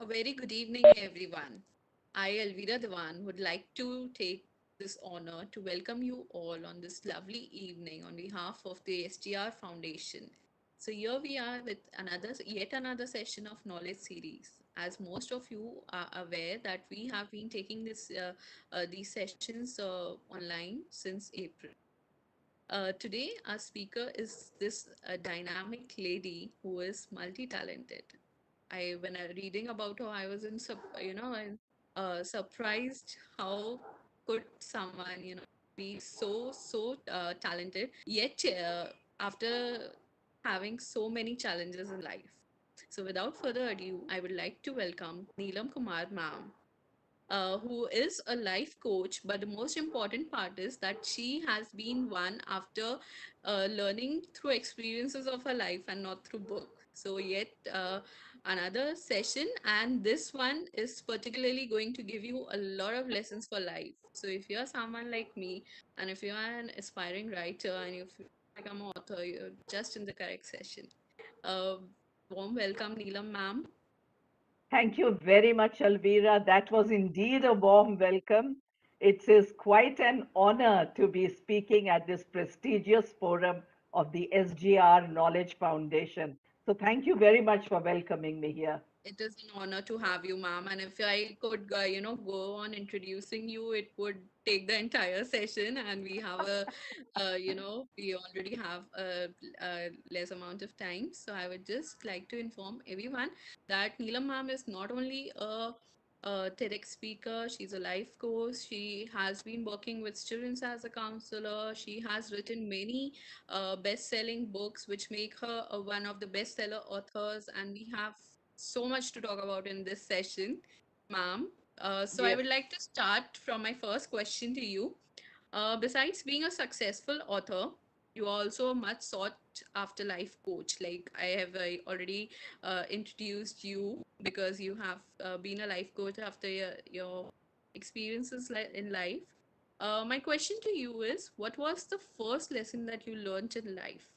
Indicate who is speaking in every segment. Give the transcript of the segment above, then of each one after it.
Speaker 1: very good evening, everyone. I, Elvira Devan, would like to take this honor to welcome you all on this lovely evening on behalf of the SGR Foundation. So here we are with yet another session of knowledge series. As most of you are aware that we have been taking these sessions online since April. Today, our speaker is this dynamic lady who is multi-talented. When I reading about her, I was surprised how could someone, be so talented, yet after having so many challenges in life. So, without further ado, I would like to welcome Neelam Kumar, ma'am, who is a life coach. But the most important part is that she has been one after learning through experiences of her life and not through book. So yet another session, and this one is particularly going to give you a lot of lessons for life. So if you're someone like me, and if you are an aspiring writer, and if you become an author, you're just in the correct session. uh, Warm welcome, Neelam ma'am.
Speaker 2: Thank you very much, Alvira. That was indeed a warm welcome. It is quite an honor to be speaking at this prestigious forum of the SGR Knowledge Foundation. So, thank you very much for welcoming me here.
Speaker 1: It is an honor to have you, ma'am. And if I could, go on introducing you, it would take the entire session. And we have we already have a less amount of time. So I would just like to inform everyone that Neelam ma'am is not only a TEDx speaker, she's a life coach. She has been working with students as a counselor. She has written many best-selling books, which make her one of the bestseller authors. And we have so much to talk about in this session, ma'am. So I
Speaker 2: Yes.
Speaker 1: would like to start from my first question to you. Besides being a successful author, you are also a much sought after life coach. Like I have already introduced you because you have been a life coach after your experiences in life. My question to you is, what was the first lesson that you learned in life,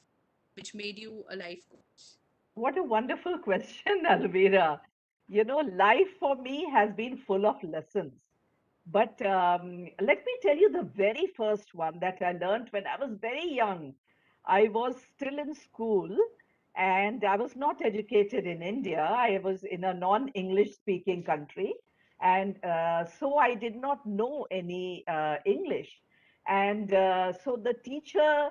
Speaker 1: which made you a life coach?
Speaker 2: What a wonderful question, Alvira. You know, life for me has been full of lessons. But let me tell you the very first one that I learned when I was very young. I was still in school and I was not educated in India. I was in a non English speaking country. And so I did not know any English. And so the teacher,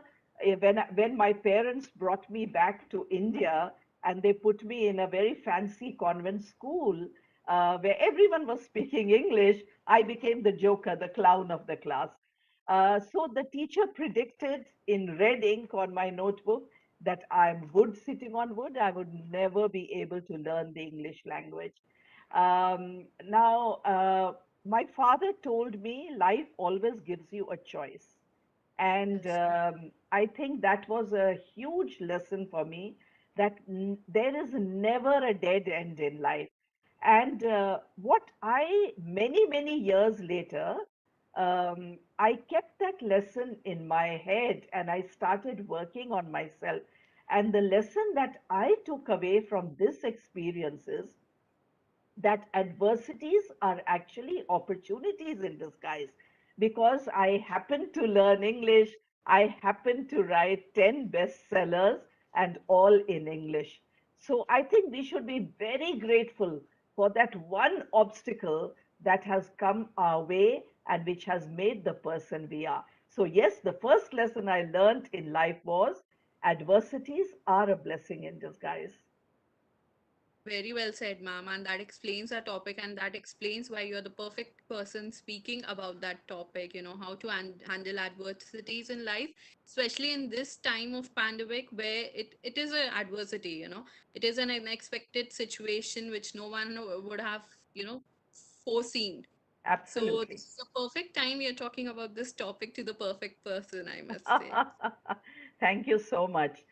Speaker 2: when my parents brought me back to India and they put me in a very fancy convent school where everyone was speaking English, I became the joker, the clown of the class. So the teacher predicted in red ink on my notebook that I'm wood sitting on wood. I would never be able to learn the English language. Now, my father told me life always gives you a choice. And
Speaker 1: Yes.
Speaker 2: I think that was a huge lesson for me that there is never a dead end in life. And what I, many, many years later, I kept that lesson in my head and I started working on myself. And the lesson that I took away from this experience is that adversities are actually opportunities in disguise because I happen to learn English. I happen to write 10 bestsellers and all in English. So I think we should be very grateful for that one obstacle that has come our way and which has made the person we are. So, yes, the first lesson I learned in life was adversities are a blessing in disguise.
Speaker 1: Very well said, ma'am. And that explains our topic, and that explains why you're the perfect person speaking about that topic, how to handle adversities in life, especially in this time of pandemic where it is an adversity, it is an unexpected situation which no one would have, foreseen. So
Speaker 2: Absolutely.
Speaker 1: this is a perfect time we are talking about this topic to the perfect person, I must say.
Speaker 2: Thank you so much.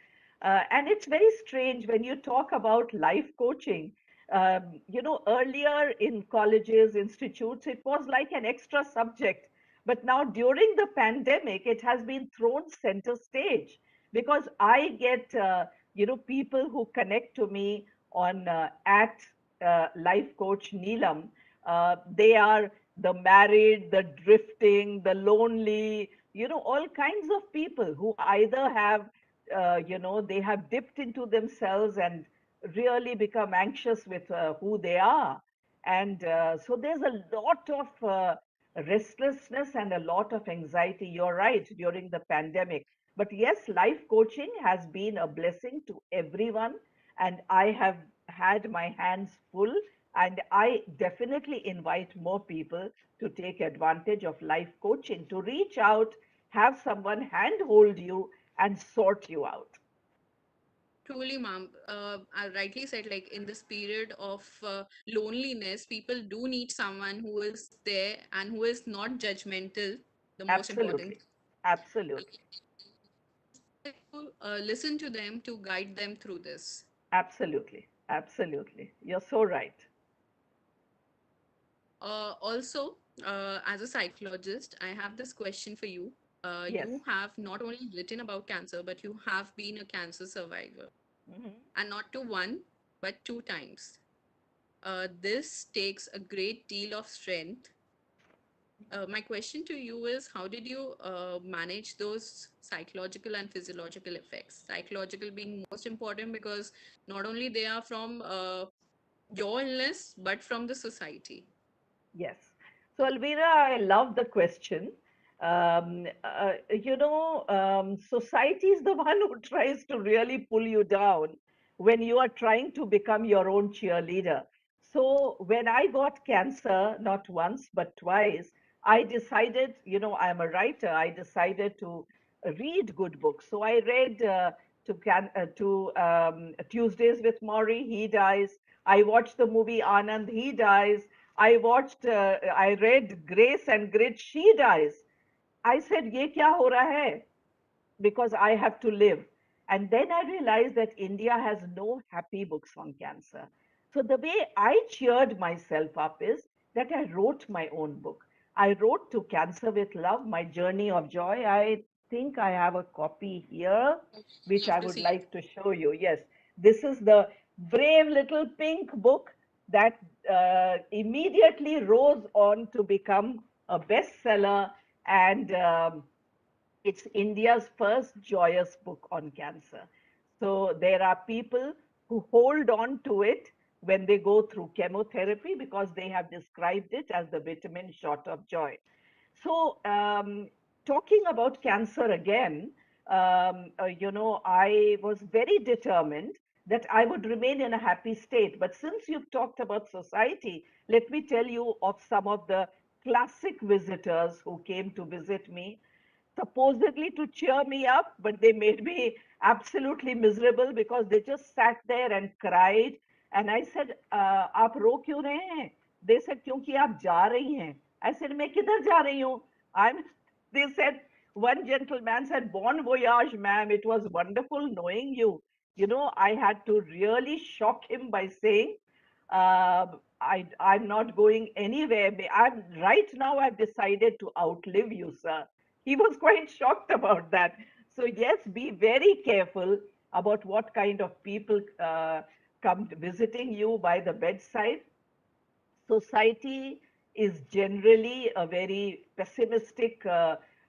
Speaker 2: And it's very strange when you talk about life coaching. Earlier in colleges, institutes, it was like an extra subject. But now during the pandemic, it has been thrown center stage because I get, people who connect to me on at life coach Neelam, they are the married, the drifting, the lonely, all kinds of people who either have, they have dipped into themselves and really become anxious with who they are. And so there's a lot of restlessness and a lot of anxiety. You're right, during the pandemic. But yes, life coaching has been a blessing to everyone. And I have had my hands full. And I definitely invite more people to take advantage of life coaching, to reach out, have someone handhold you, and sort you out.
Speaker 1: Truly, ma'am. I rightly said, like in this period of loneliness, people do need someone who is there and who is not judgmental. The most important
Speaker 2: Absolutely. Absolutely.
Speaker 1: to listen to them to guide them through this.
Speaker 2: Absolutely. Absolutely. You're so right.
Speaker 1: Also, as a psychologist, I have this question for you.
Speaker 2: Yes.
Speaker 1: You have not only written about cancer, but you have been a cancer survivor,
Speaker 2: Mhm.
Speaker 1: and not to one, but two times. This takes a great deal of strength. My question to you is, how did you manage those psychological and physiological effects? Psychological being most important because not only they are from your illness, but from the society.
Speaker 2: Yes. So, Alvira, I love the question. Society is the one who tries to really pull you down when you are trying to become your own cheerleader. So, when I got cancer, not once, but twice, I decided, I'm a writer, I decided to read good books. So, I read Tuesdays with Maury, he dies. I watched the movie Anand, he dies. I read Grace and Grit, she dies. I said, ये क्या हो रहा है? Because I have to live. And then I realized that India has no happy books on cancer. So the way I cheered myself up is that I wrote my own book. I wrote To Cancer with Love, My Journey of Joy. I think I have a copy here, which
Speaker 1: Love
Speaker 2: I
Speaker 1: to
Speaker 2: would
Speaker 1: see it.
Speaker 2: like to show you. Yes, this is the brave little pink book that immediately rose on to become a bestseller and it's India's first joyous book on cancer. So there are people who hold on to it when they go through chemotherapy because they have described it as the vitamin shot of joy. So, talking about cancer again, I was very determined that I would remain in a happy state. But since you've talked about society, let me tell you of some of the classic visitors who came to visit me supposedly to cheer me up, but they made me absolutely miserable because they just sat there and cried. And I said, आप रो क्यों रहे हैं? They said, क्योंकि आप जा रही हैं. I said, मैं किधर जा रही हूँ? I'm. They said, one gentleman said, bon voyage, ma'am. It was wonderful knowing you. I had to really shock him by saying, I'm not going anywhere. I'm right now. I've decided to outlive you, sir. He was quite shocked about that. So yes, be very careful about what kind of people come visiting you by the bedside. Society is generally a very pessimistic,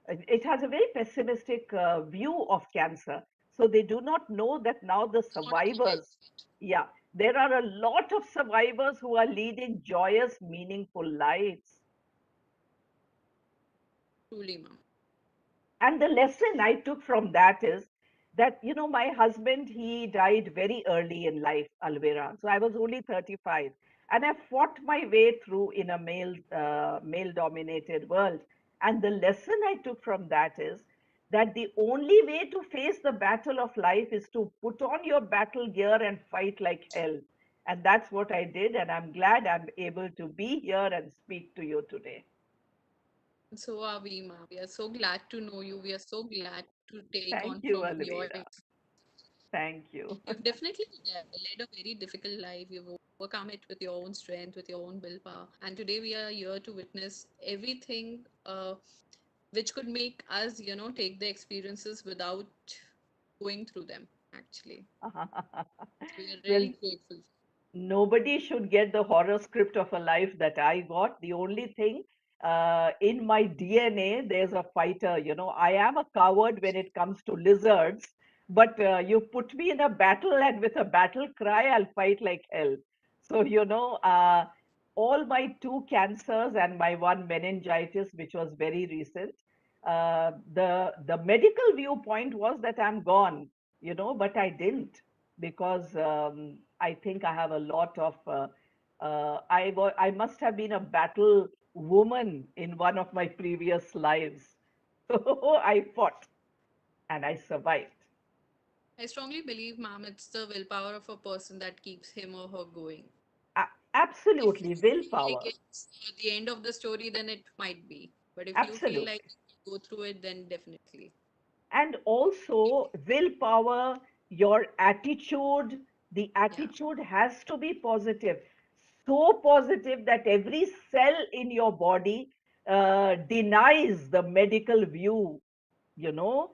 Speaker 2: it has a very pessimistic view of cancer. So they do not know that now the
Speaker 1: Not aware of
Speaker 2: survivors,
Speaker 1: it.
Speaker 2: yeah, there are a lot of survivors who are leading joyous, meaningful lives.
Speaker 1: Truly, ma'am.
Speaker 2: And the lesson I took from that is that, my husband, he died very early in life, Alvera. So I was only 35. And I fought my way through in a male dominated world. And the lesson I took from that is that the only way to face the battle of life is to put on your battle gear and fight like hell. And that's what I did. And I'm glad I'm able to be here and speak to you today.
Speaker 1: And so are we, ma'am. We are so glad to know you. We are so glad to take
Speaker 2: Thank
Speaker 1: on
Speaker 2: you,
Speaker 1: from your
Speaker 2: Alvera. Thank you.
Speaker 1: You've definitely led a very difficult life. You've overcome it with your own strength, with your own willpower. And today we are here to witness everything which could make us, take the experiences without going through them, actually. So we are
Speaker 2: Well,
Speaker 1: really grateful.
Speaker 2: nobody should get the horror script of a life that I got. The only thing in my DNA, there's a fighter. You know, I am a coward when it comes to lizards, but you put me in a battle, and with a battle cry, I'll fight like hell. So, all my two cancers and my one meningitis, which was very recent, the medical viewpoint was that I'm gone, but I didn't, because I think I have a lot of. I must have been a battle woman in one of my previous lives. So I fought and I survived.
Speaker 1: I strongly believe, ma'am, it's the willpower of a person that keeps him or her going. If you
Speaker 2: Absolutely,
Speaker 1: feel like
Speaker 2: willpower.
Speaker 1: it's the end of the story, then it might be. But if you feel like
Speaker 2: Absolutely.
Speaker 1: you go through it, then definitely.
Speaker 2: And also willpower, your attitude, the
Speaker 1: Yeah.
Speaker 2: attitude has to be positive, so positive that every cell in your body denies the medical view. you know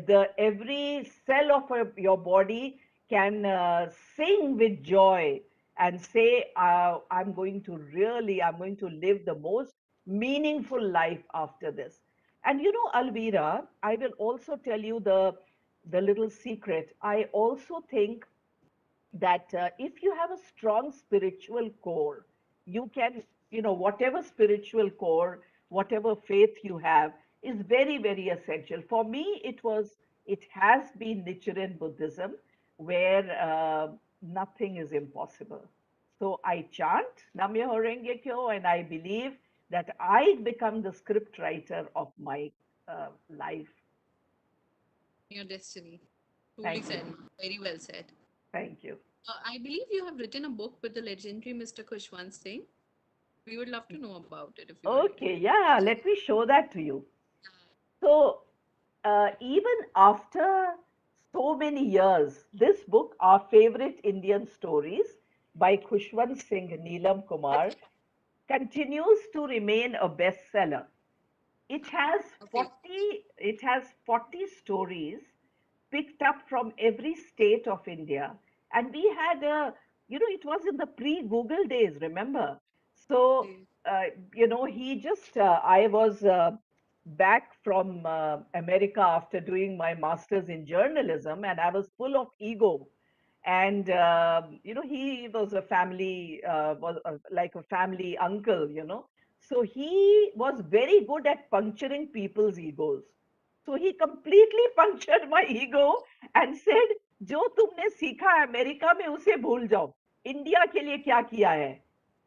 Speaker 2: the every cell of your body can sing with joy and say, I'm going to live the most meaningful life after this. And Alvira, I will also tell you the little secret. I also think that if you have a strong spiritual core, you can, whatever spiritual core, whatever faith you have, is very, very essential. For me, it has been Nichiren Buddhism, where nothing is impossible. So I chant Namyo Renge Kyo, and I believe that I become the script writer of my life.
Speaker 1: Your destiny. Truly
Speaker 2: Thank you.
Speaker 1: said, ma'am. Very well said.
Speaker 2: Thank you.
Speaker 1: I believe you have written a book with the legendary Mr. Kushwant Singh. We would love to know about it if you would
Speaker 2: Okay, yeah,
Speaker 1: share.
Speaker 2: let me show that to you. So, even after so many years, this book, Our Favorite Indian Stories by Khushwant Singh Neelam Kumar, continues to remain a bestseller. It has
Speaker 1: Okay.
Speaker 2: 40 stories picked up from every state of India. And we had it was in the pre-Google days, remember? So,
Speaker 1: Okay.
Speaker 2: I was back from America after doing my master's in journalism, and I was full of ego. And he was like a family uncle. So he was very good at puncturing people's egos. So he completely punctured my ego and said, जो तुमने सीखा America में उसे भूल जाओ, India के लिए क्या किया है?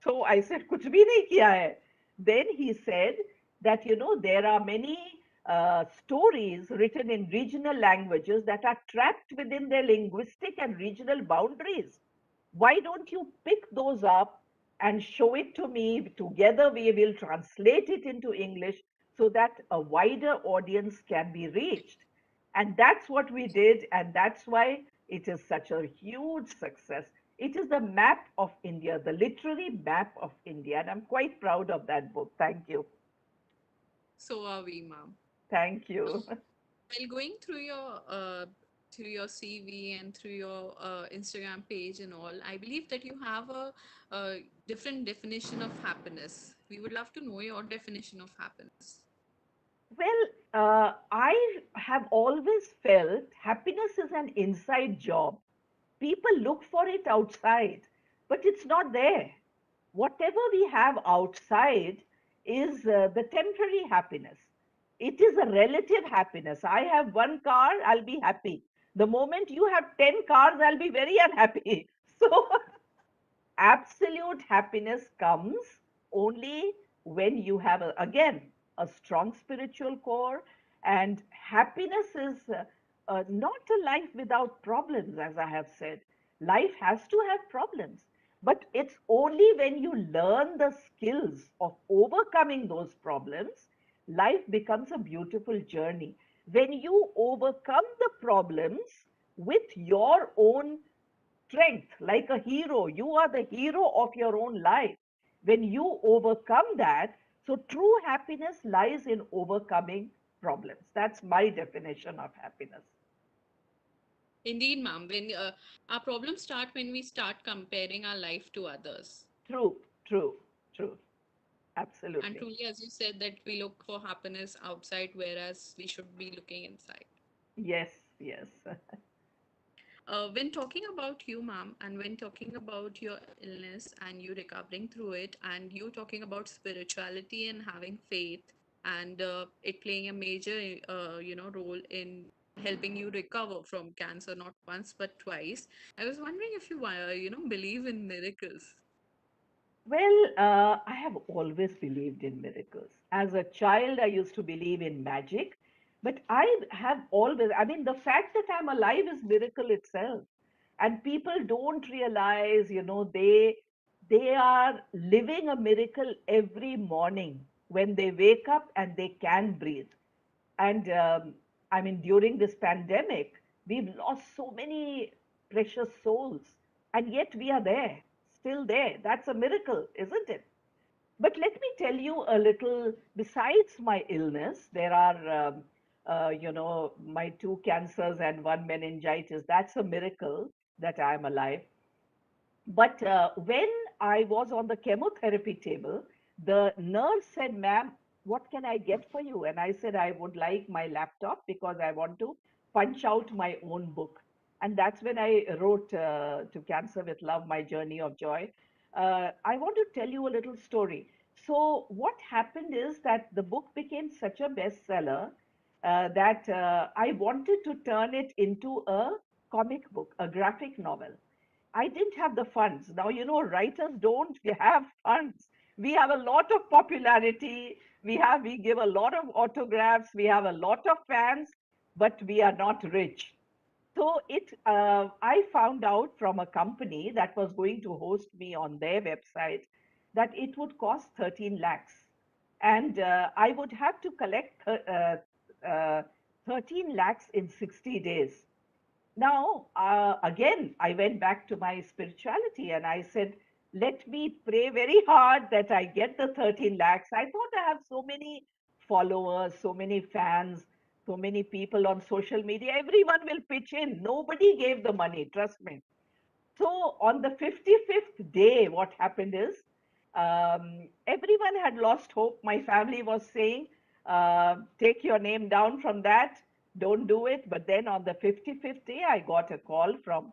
Speaker 2: So I said, कुछ भी नहीं किया है. Then he said that there are many stories written in regional languages that are trapped within their linguistic and regional boundaries. Why don't you pick those up and show it to me? Together we will translate it into English so that a wider audience can be reached. And that's what we did, and that's why it is such a huge success. It is the map of India, the literary map of India, and I'm quite proud of that book. Thank you.
Speaker 1: So are we, ma'am.
Speaker 2: Thank you.
Speaker 1: While going through your CV and through your Instagram page and all, I believe that you have a different definition of happiness. We would love to know your definition of happiness.
Speaker 2: Well, I have always felt happiness is an inside job. People look for it outside, but it's not there. Whatever we have outside is the temporary happiness. It is a relative happiness. I have one car, I'll be happy. The moment you have 10 cars, I'll be very unhappy. So absolute happiness comes only when you have, again, a strong spiritual core. And happiness is not a life without problems, as I have said. Life has to have problems, but it's only when you learn the skills of overcoming those problems, life becomes a beautiful journey. When you overcome the problems with your own strength, like a hero. You are the hero of your own life. When you overcome that, so true happiness lies in overcoming problems. That's my definition of happiness.
Speaker 1: Indeed, ma'am. When our problems start when we start comparing our life to others.
Speaker 2: True, true, true.
Speaker 1: And
Speaker 2: Absolutely.
Speaker 1: truly, as you said, that we look for happiness outside, whereas we should be looking inside.
Speaker 2: Yes, yes.
Speaker 1: When talking about you, ma'am, and when talking about your illness and you recovering through it, and you talking about spirituality and having faith, and it playing a major, role in helping you recover from cancer, not once but twice. I was wondering if you, believe in miracles.
Speaker 2: Well, I have always believed in miracles. As a child, I used to believe in magic, but I have always, I mean, the fact that I'm alive is miracle itself. And people don't realize, they are living a miracle every morning when they wake up and they can breathe. And I mean, during this pandemic, we've lost so many precious souls, and yet we are there, still there. That's a miracle, isn't it? But let me tell you a little, besides my illness, there are, my two cancers and one meningitis. That's a miracle that I'm alive. But when I was on the chemotherapy table, the nurse said, "Ma'am, what can I get for you?" And I said, "I would like my laptop because I want to punch out my own book." And that's when I wrote To Cancer with Love, My Journey of Joy. I want to tell you a little story. So, what happened is that the book became such a bestseller that I wanted to turn it into a comic book, a graphic novel. I didn't have the funds. Now, writers don't have funds. We have a lot of popularity. We give a lot of autographs. We have a lot of fans, but we are not rich. So I found out from a company that was going to host me on their website that it would cost 13 lakhs. And I would have to collect 13 lakhs in 60 days. Now, again, I went back to my spirituality and I said, let me pray very hard that I get the 13 lakhs. I thought I have so many followers, so many fans, so many people on social media. Everyone will pitch in. Nobody gave the money, trust me. So on the 55th day, what happened is everyone had lost hope. My family was saying, take your name down from that, don't do it. But then on the 55th day, I got a call from,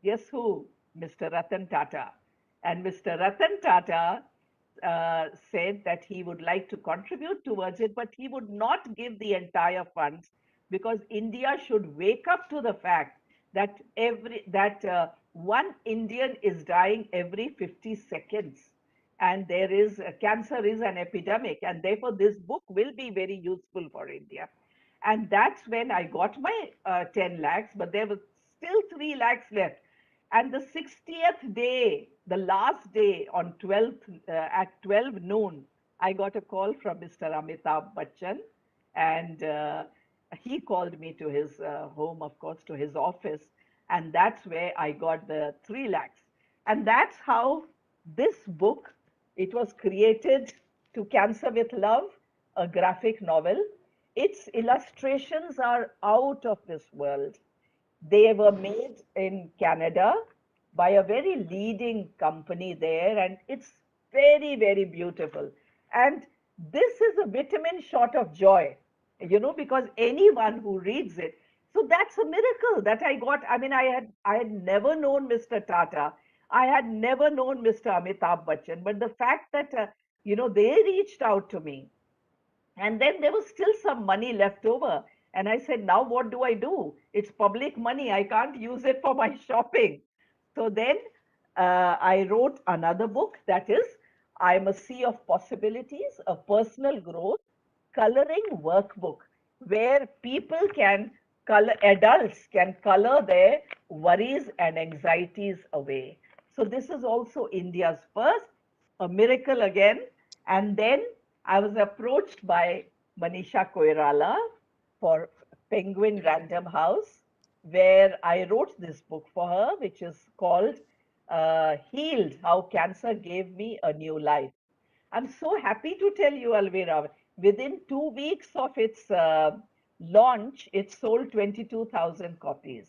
Speaker 2: guess who? Mr. Ratan Tata. And Mr. Ratan Tata said that he would like to contribute towards it, but he would not give the entire funds because India should wake up to the fact that one Indian is dying every 50 seconds, and there is cancer is an epidemic, and therefore this book will be very useful for India. And that's when I got my 10 lakhs, but there was still 3 lakhs left. And the 60th day, the last day on 12th, at 12 noon, I got a call from Mr. Amitabh Bachchan, and he called me to his home, of course, to his office. And that's where I got the 3 lakhs. And that's how this book, it was created, To Cancer with Love, a graphic novel. Its illustrations are out of this world. They were made in Canada by a very leading company there, and it's very, very beautiful. And this is a vitamin shot of joy, because anyone who reads it. So that's a miracle that I got. I mean, I had never known Mr. Tata. I had never known Mr. Amitabh Bachchan, but the fact that they reached out to me, and then there was still some money left over. And I said, now what do I do? It's public money. I can't use it for my shopping. So then I wrote another book, that is, I'm a Sea of Possibilities, a personal growth coloring workbook where people can color, adults can color their worries and anxieties away. So this is also India's first, a miracle again. And then I was approached by Manisha Koirala for Penguin Random House, where I wrote this book for her, which is called Healed, How Cancer Gave Me a New Life. I'm so happy to tell you, Alvira, within 2 weeks of its launch, it sold 22,000 copies.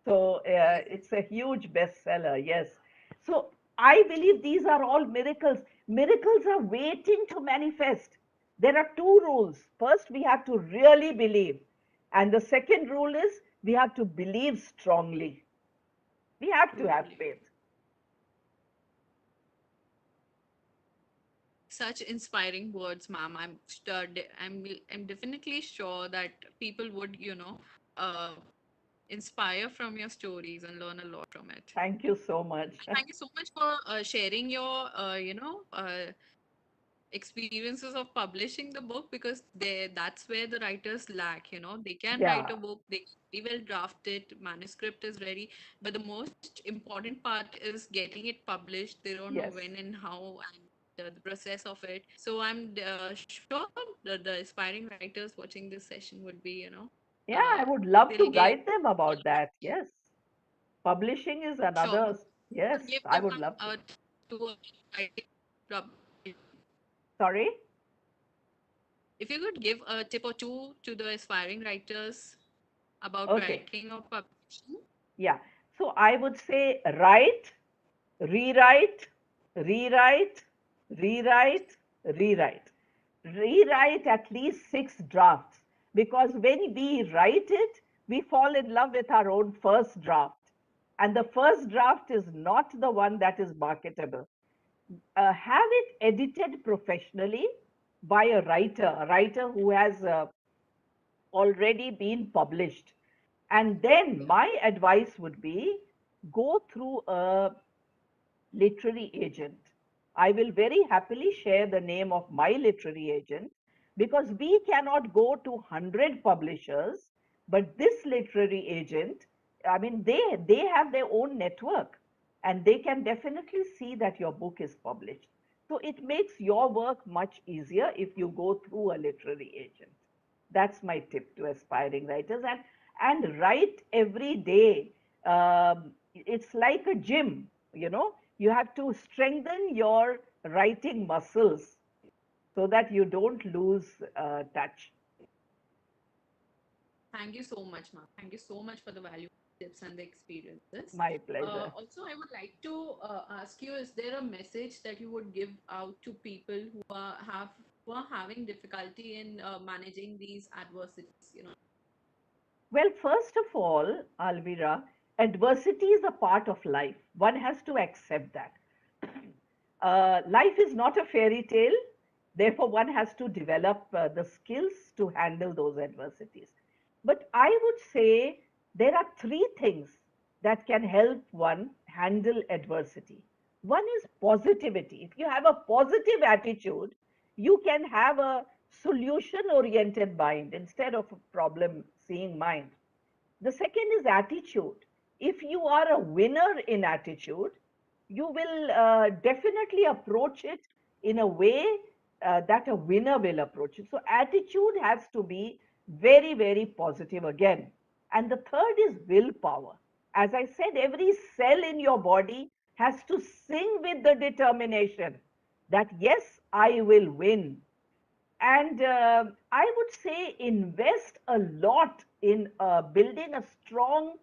Speaker 2: So
Speaker 1: Yes.
Speaker 2: it's a huge bestseller, yes. So I believe these are all miracles. Miracles are waiting to manifest. There are two rules. First, we have to really believe. And the second rule is we have to believe strongly. We have to have
Speaker 1: Truly.
Speaker 2: faith.
Speaker 1: Such inspiring words, ma'am. I'm definitely sure that people would, uh, inspire from your stories and learn a lot from it.
Speaker 2: Thank you so much.
Speaker 1: And thank you so much for sharing your, experiences of publishing the book, because that's where the writers lack. They can write
Speaker 2: Yeah,
Speaker 1: a book, they can very well draft it, manuscript is ready, but the most important part is getting it published. They don't know
Speaker 2: yes.
Speaker 1: when and how, and the process of it. So I'm sure the aspiring writers watching this session would be,
Speaker 2: Yeah, I
Speaker 1: uh,
Speaker 2: would love
Speaker 1: they'll
Speaker 2: to
Speaker 1: gain
Speaker 2: guide them
Speaker 1: a
Speaker 2: about
Speaker 1: lot of
Speaker 2: that. Yes. Publishing is
Speaker 1: sure.
Speaker 2: another, yes,
Speaker 1: Give
Speaker 2: I
Speaker 1: them
Speaker 2: would love to.
Speaker 1: to writing club.
Speaker 2: Sorry?
Speaker 1: If you could give a tip or two to the aspiring writers about
Speaker 2: Okay.
Speaker 1: writing or publishing.
Speaker 2: Yeah. So I would say write, rewrite, rewrite, rewrite, rewrite. Rewrite at least six drafts because when we write it, we fall in love with our own first draft. And the first draft is not the one that is marketable. Have it edited professionally by a writer who has already been published. And then
Speaker 1: Yeah.
Speaker 2: my advice would be go through a literary agent. I will very happily share the name of my literary agent because we cannot go to 100 publishers, but this literary agent, I mean, they have their own network and they can definitely see that your book is published. So it makes your work much easier if you go through a literary agent. That's my tip to aspiring writers. And write every day. It's like a gym, you have to strengthen your writing muscles so that you don't lose touch.
Speaker 1: Thank you so much, ma'am. Thank you so much for the valuable tips and the experiences.
Speaker 2: My pleasure.
Speaker 1: Also, I would like to ask you: is there a message that you would give out to people who are having difficulty in managing these adversities?
Speaker 2: Well, first of all, Alvira, adversity is a part of life. One has to accept that. Life is not a fairy tale. Therefore, one has to develop the skills to handle those adversities. But I would say there are three things that can help one handle adversity. One is positivity. If you have a positive attitude, you can have a solution oriented mind instead of a problem seeing mind. The second is attitude. If you are a winner in attitude, you will definitely approach it in a way that a winner will approach it. So, attitude has to be very, very positive again. And the third is willpower. As I said, every cell in your body has to sing with the determination that, yes, I will win. And I would say invest a lot in building a strong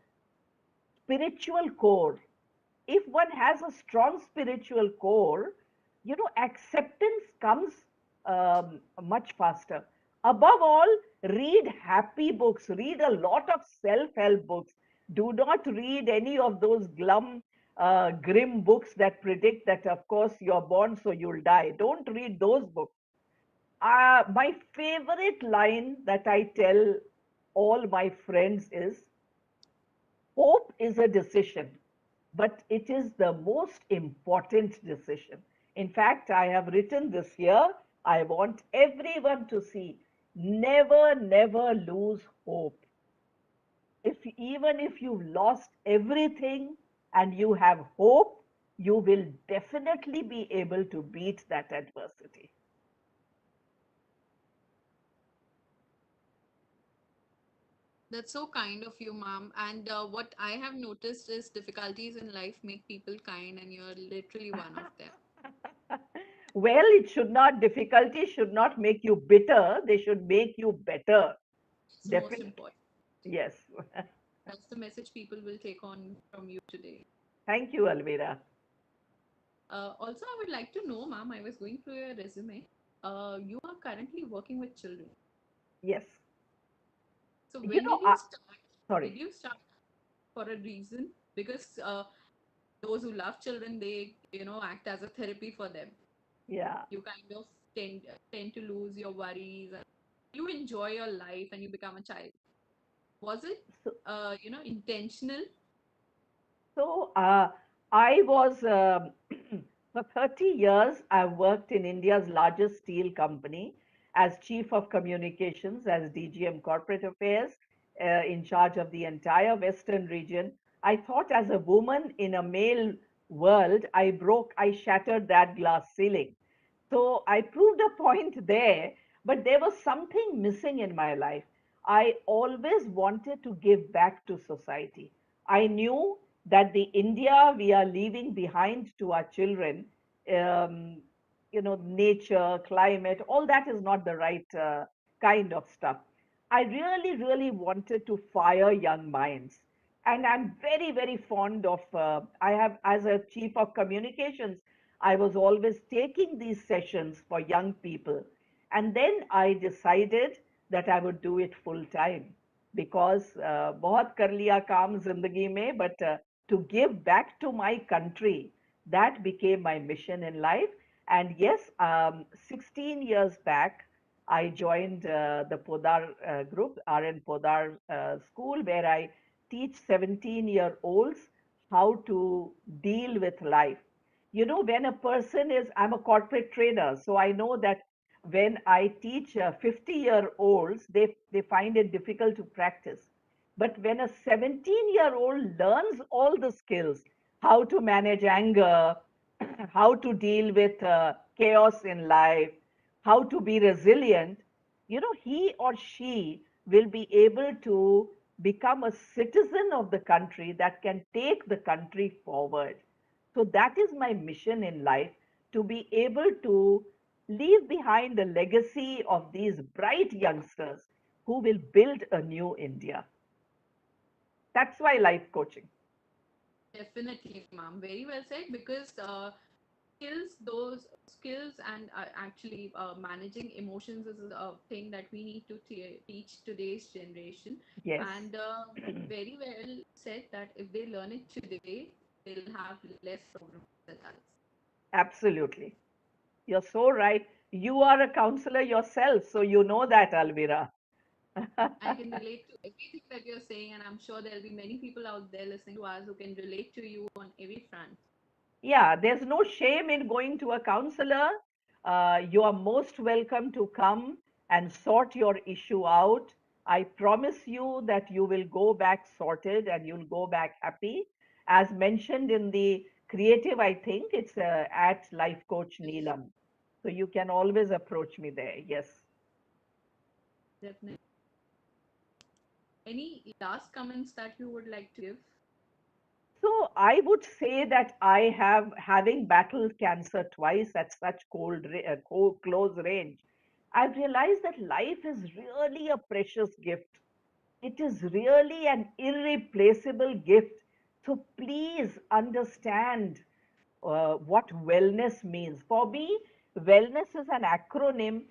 Speaker 2: spiritual core. If one has a strong spiritual core, acceptance comes much faster. Above all, read happy books, read a lot of self help books. Do not read any of those grim books that predict that, of course, you're born so you'll die. Don't read those books. My favorite line that I tell all my friends is hope is a decision, but it is the most important decision. In fact, I have written this here. I want everyone to see never, never lose hope. Even if you've lost everything and you have hope, you will definitely be able to beat that adversity.
Speaker 1: That's so kind of you, ma'am. And what I have noticed is difficulties in life make people kind, and you're literally one of them.
Speaker 2: Well, difficulty should not make you bitter. They should make you better.
Speaker 1: It's the most
Speaker 2: Definitely.
Speaker 1: important.
Speaker 2: Yes.
Speaker 1: That's the message people will take on from you today.
Speaker 2: Thank you, Alvira.
Speaker 1: Also, I would like to know, ma'am, I was going through your resume. You are currently working with children.
Speaker 2: Yes.
Speaker 1: So
Speaker 2: You
Speaker 1: when
Speaker 2: know,
Speaker 1: did you start? Did
Speaker 2: sorry.
Speaker 1: you start for a reason? Because those who love children, they act as a therapy for them.
Speaker 2: Yeah.
Speaker 1: You kind of tend to lose your worries, and you enjoy your life, and you become a child. Was it
Speaker 2: So,
Speaker 1: intentional?
Speaker 2: So I was, for 30 years, I worked in India's largest steel company as Chief of Communications, as DGM Corporate Affairs, in charge of the entire Western region. I thought as a woman in a male world, I shattered that glass ceiling. So I proved a point there, but there was something missing in my life. I always wanted to give back to society. I knew that the India we are leaving behind to our children, um, nature, climate, all that is not the right kind of stuff. I really, really wanted to fire young minds. And I'm very, very fond of, I have, as a chief of communications, I was always taking these sessions for young people. And then I decided that I would do it full time because बहुत कर लिया काम जिंदगी में, but to give back to my country, that became my mission in life. And yes, 16 years back, I joined the Podar group, RN Podar school, where I teach 17-year-olds how to deal with life. You know, when a person is, I'm a corporate trainer, so I know that when I teach 50-year-olds, they find it difficult to practice. But when a 17-year-old learns all the skills, how to manage anger, how to deal with chaos in life, how to be resilient, he or she will be able to become a citizen of the country that can take the country forward. So that is my mission in life, to be able to leave behind the legacy of these bright youngsters who will build a new India. That's why life coaching.
Speaker 1: Definitely, ma'am. Very well said. Because those skills and actually managing emotions is a thing that we need to teach today's generation.
Speaker 2: Yes,
Speaker 1: And very well said that if they learn it today, they'll have less problems as adults.
Speaker 2: absolutely. You're so right. You are a counselor yourself, so you know that, Alvira.
Speaker 1: I can relate to everything that you're saying, and I'm sure there'll be many people out there listening to us who can relate to you on every front.
Speaker 2: Yeah, there's no shame in going to a counselor. You are most welcome to come and sort your issue out. I promise you that you will go back sorted and you'll go back happy. As mentioned in the creative, I think it's at Life Coach
Speaker 1: Yes,
Speaker 2: Neelam. So you can always approach me there. Yes.
Speaker 1: definitely. Any last comments that you would like to give?
Speaker 2: So I would say that I have, having battled cancer twice at such close range, I've realized that life is really a precious gift. It is really an irreplaceable gift. So please understand what wellness means. For me, wellness is an acronym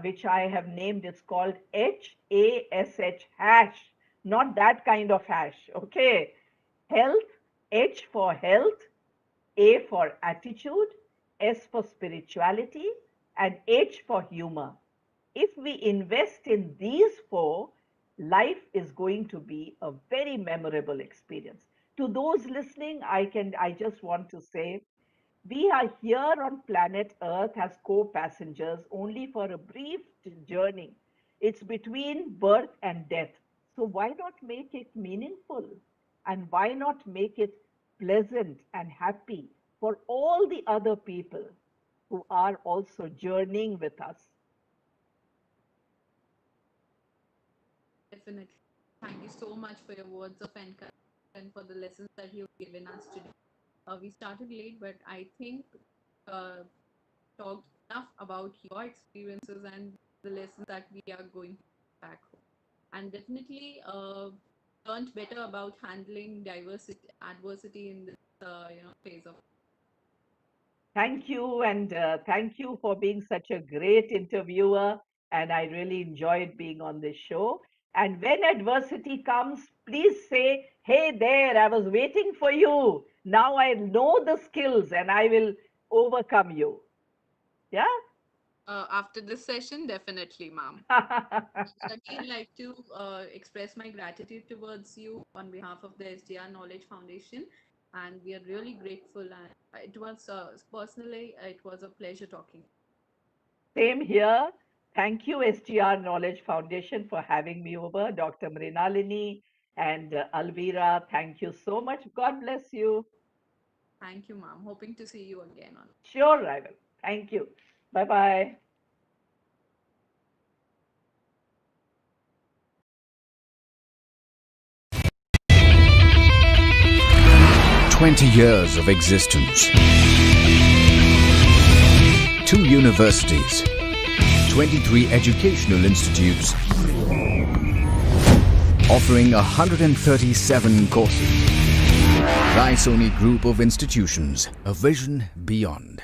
Speaker 2: which I have named. It's called HASH, hash, not that kind of hash. Okay. Health, H for health, A for attitude, S for spirituality, and H for humor. If we invest in these four, life is going to be a very memorable experience. To those listening, I just want to say we are here on planet Earth as co-passengers only for a brief journey. It's between birth and death. So why not make it meaningful? And why not make it pleasant and happy for all the other people who are also journeying with us?
Speaker 1: Definitely. Thank you so much for your words of encouragement and for the lessons that you've given us today. We started late, but I think uh, talked enough about your experiences and the lessons that we are going back home. And definitely, learned better about handling adversity in this phase of.
Speaker 2: Thank you, and thank you for being such a great interviewer. And I really enjoyed being on this show. And when adversity comes, please say, "Hey there, I was waiting for you. Now I know the skills and I will overcome you." Yeah?
Speaker 1: After this session, definitely, ma'am. I'd again like to express my gratitude towards you on behalf of the SDR Knowledge Foundation, and we are really grateful. And it was personally, it was a pleasure talking.
Speaker 2: Same here. Thank you, SGR Knowledge Foundation, for having me over. Dr. Mrinalini and Alvira, thank you so much. God bless you.
Speaker 1: Thank you, ma'am. Hoping to see you again on.
Speaker 2: Sure, I will. Thank you. Bye bye.
Speaker 3: 20 years of existence. 2 universities. 23 educational institutes. Offering 137 courses. Raisoni Group of Institutions. A vision beyond.